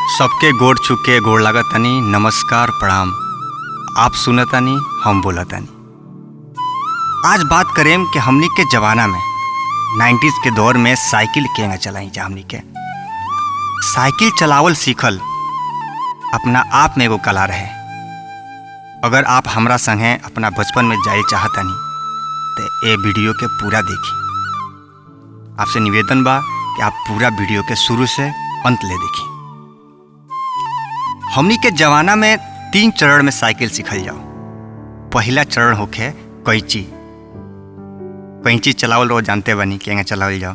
सबके गोड़ छुके गोड़ लागतानी। नमस्कार प्रणाम। आप सुनतानी, हम बोलतानी। आज बात करें कि हमनी के जमाना में 90s के दौर में साइकिल केंगा चलाई जा। हमनी के साइकिल चलावल सीखल अपना आप में एगो कला रहे। अगर आप हमरा संगे अपना बचपन में जाए चाहतानी तो ये वीडियो के पूरा देखी। आपसे निवेदन बा कि आप पूरा वीडियो के शुरू से अंत ले देखी। हमनी के जमाना में 3 चरण में साइकिल सीखल जाओ। पहला चरण होके कैंची चलावल रो जानते बनी केंगा चलावल जाओ।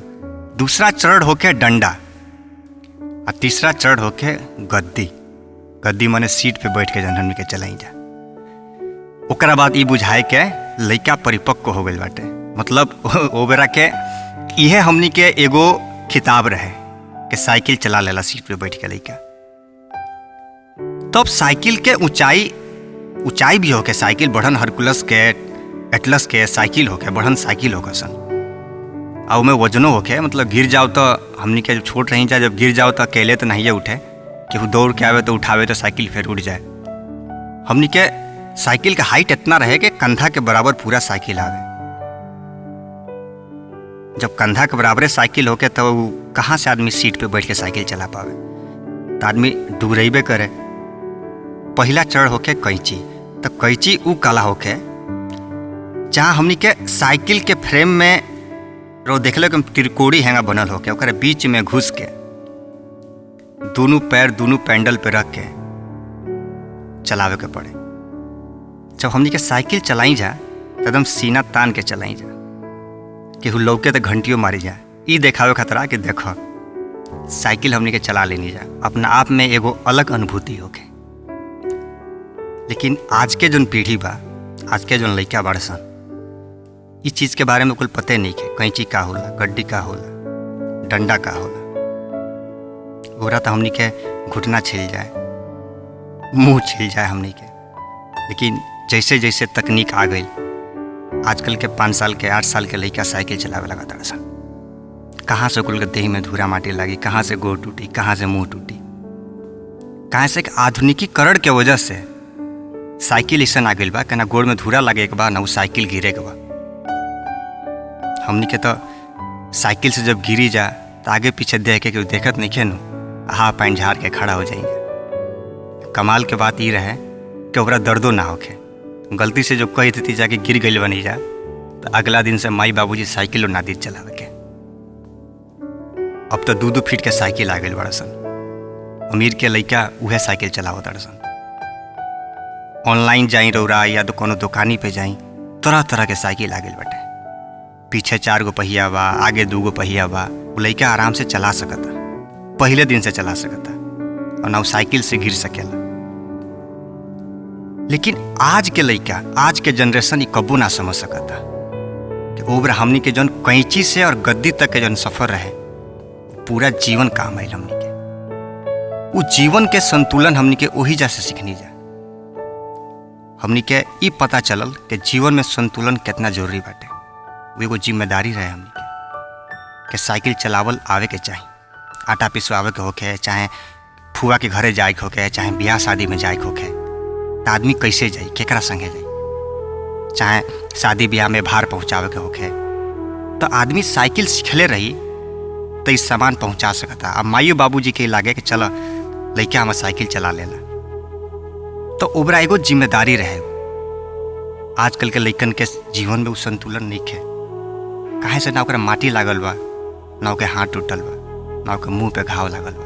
दूसरा चरण होके डंडा और तीसरा चरण होके गद्दी माने सीट पे बैठ के जन हमनी के चलाई जा। ओकरा बाद ई बुझाए के लइका परिपक्व हो गइल बाटे। मतलब ओ बेरा के इहे हमनी के एगो खिताब रहे कि साइकिल चला लेला सीट पे बैठ के लइका। तब साइकिल के ऊंचाई भी होके साइकिल बढ़न हरकुलस के एटलस के साइकिल होके बढ़न साइकिल होके सन। और में वजनो होके मतलब गिर जाओ तो हमनी के जब छोट रही जा, जब गिर जाओ तो अकेले तो नहीं उठे, केहू दौड़ के आवे तो उठावे तो साइकिल फिर उठ जाए। हमनी के साइकिल का हाइट इतना रहे कि कंधा के बराबर पूरा साइकिल आवे। जब कंधा के बराबर साइकिल होके तो कहाँ से आदमी सीट पे बैठ के साइकिल चला पावे, तो आदमी डूबेबे करे। पहला चरण होके कैंची। तो कैंची उ कला होके जहाँ हमनी के साइकिल के फ्रेम में रो देखले कि त्रिकोणी हैंगा बनल होके ओकरे बीच में घुस के दोनों पैर दोनों पैंडल पे रख के चलावे के पड़े। जब हमनी के साइकिल चलाई जा तो एकदम सीना तान के चलाई जा, केहू लौके तो घंटियों मारी जा। ई देखावे खतरा कि देखो साइकिल हमनी के चला लेनी जा। अपना आप में एगो अलग अनुभूति होके। लेकिन आज के जोन पीढ़ी बा, आज के जोन लइका बाड़ सन, इस चीज़ के बारे में कुछ पते नहीं है। कैंची का होला, गड्डी का होला, डंडा का होला। ओरा तो हमनी के घुटना छिल जाए, मुंह छिल जाए हमनी के। लेकिन जैसे जैसे तकनीक आ गई, आजकल के 5 साल के 8 साल के लइका साइकिल चलावे लगा ताड़ सन। कहाँ से कुल के देह में धूरा माटी लगी, कहाँ से गोड़ टूटी, कहाँ से मुंह टूटी। कहाँ से आधुनिकीकरण के वजह से साइकिल ऐसा आ गई बा कि ना गोड़ में धूरा लगे के बा, ना वो साइकिल गिरे के बा। हमनी के तो साइकिल से जब गिरी जा तो आगे पीछे देख के देखत नहीं खेनू, हाँ पैंट झाड़ के खड़ा हो जाएंगे। कमाल के बात ये रहे कि ओकरा दर्दो ना होके। गलती से जो कही थी जाके गिर गई बनी जा तो अगला दिन से माई बाबूजी साइकिल ना दी चलावे के। अब तो 2-2 फीट के साइकिल आ गई बड़ा सन। अमीर के लइका उहे साइकिल चलावत सन। ऑनलाइन जाई रौरा या तो कोनो दुकानी पे जाई, तरह तरह के साइकिल आ गई बाटे। पीछे 4 गो पहिया बा, आगे 2 गो पहिया बा। वो लइका आराम से चला सकता, पहले दिन से चला सकता, और ना साइकिल से गिर सकेला। लेकिन आज के लइका, आज के जनरेशन कबू ना समझ सकता कि ओबरा हमनी के जौन कैंची से और गद्दी तक के जौन सफर रहे पूरा जीवन काम आयल। हमनी के वो जीवन के संतुलन हमनी के वही जा से सीखनी जा। हमनी के ई पता चलल कि जीवन में संतुलन कितना जरूरी बाटे। वो एगो जिम्मेदारी रहे हमनी के साइकिल चलावल आवे के चाही। आटा पिसवावे के होके, चाहे फुआ के घरे जाए के होके, चाहे ब्याह शादी में जाए के होके, तो आदमी कैसे जाई, केकरा संगे जाई। चाहे शादी ब्याह में भार पहुँचावे के होके तो आदमी साइकिल सीखले रही तो इस सामान पहुँचा सकता। अब माइयो बाबूजी के लागे कि चलो लइका हम साइकिल चला लेला, तो ओबरा एगो जिम्मेदारी रहे। आजकल के लइकन के जीवन में वो संतुलन नहीं है। काहे से ना ओकरा माटी लागल बा, ना ओके हाथ टूटल बा, ना ओके मुंह पे घाव लागल बा।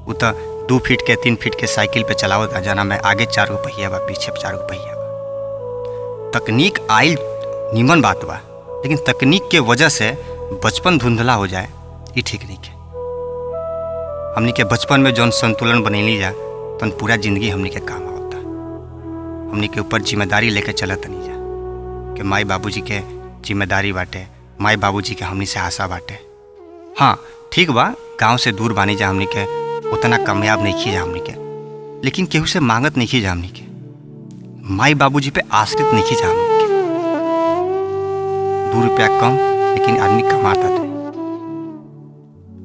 वो तो 2 फीट के 3 फीट के साइकिल पे चलावत है, जना में आगे 4 गो पहिया बा, पीछे 4 गो पहिया बा। तकनीक आइल निमन बात बा, लेकिन तकनीक के वजह से बचपन धुंधला हो जाए ये ठीक नहीं है। हमनी के बचपन में जौन संतुलन बनैली जा तो पूरा जिंदगी हमनी के काम होता। हमनी के ऊपर जिम्मेदारी लेके चलत नहीं जा कि माई बाबूजी के जिम्मेदारी बाटे, माई बाबूजी के हमनी से आशा बाटे। हाँ ठीक बा, गांव से दूर बानी जा, हमनी के उतना कामयाब नहीं खी जा हमनी के, लेकिन केहू से मांगत नहीं खी जा हमनी के, माई बाबूजी पे आश्रित नहीं खी जा हमनी के। 2 रुपया कम लेकिन आदमी कमाता थे,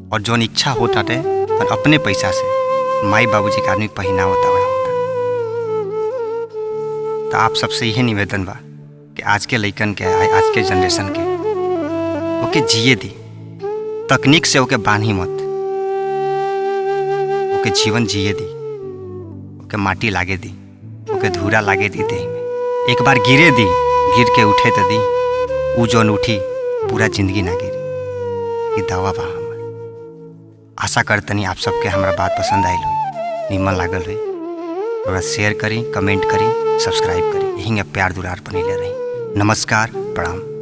और जौन इच्छा होता थे और अपने पैसा से माई बाबूजी के आदमी पहनावता ओढ़ावता। तो आप सबसे यही निवेदन बा कि आज के लइकन के, आज के जनरेशन के ओके जिए दी, तकनीक से ओके बांधी मत, ओके जीवन जिए दी, ओके माटी लागे दी, ओके धूरा लागे दी देह में। एक बार गिरे दी, गिर के उठे तो दी, ऊ जौन उठी पूरा जिंदगी ना गिरी। ये दावा बा हमर। आशा करतनी आप सबके हमारा बात पसंद आयल हुई, निमन लागल हुई। थोड़ा शेयर करी, कमेंट करी, सब्सक्राइब करी, यहीं प्यार दुलार बनैले रही। नमस्कार, प्रणाम।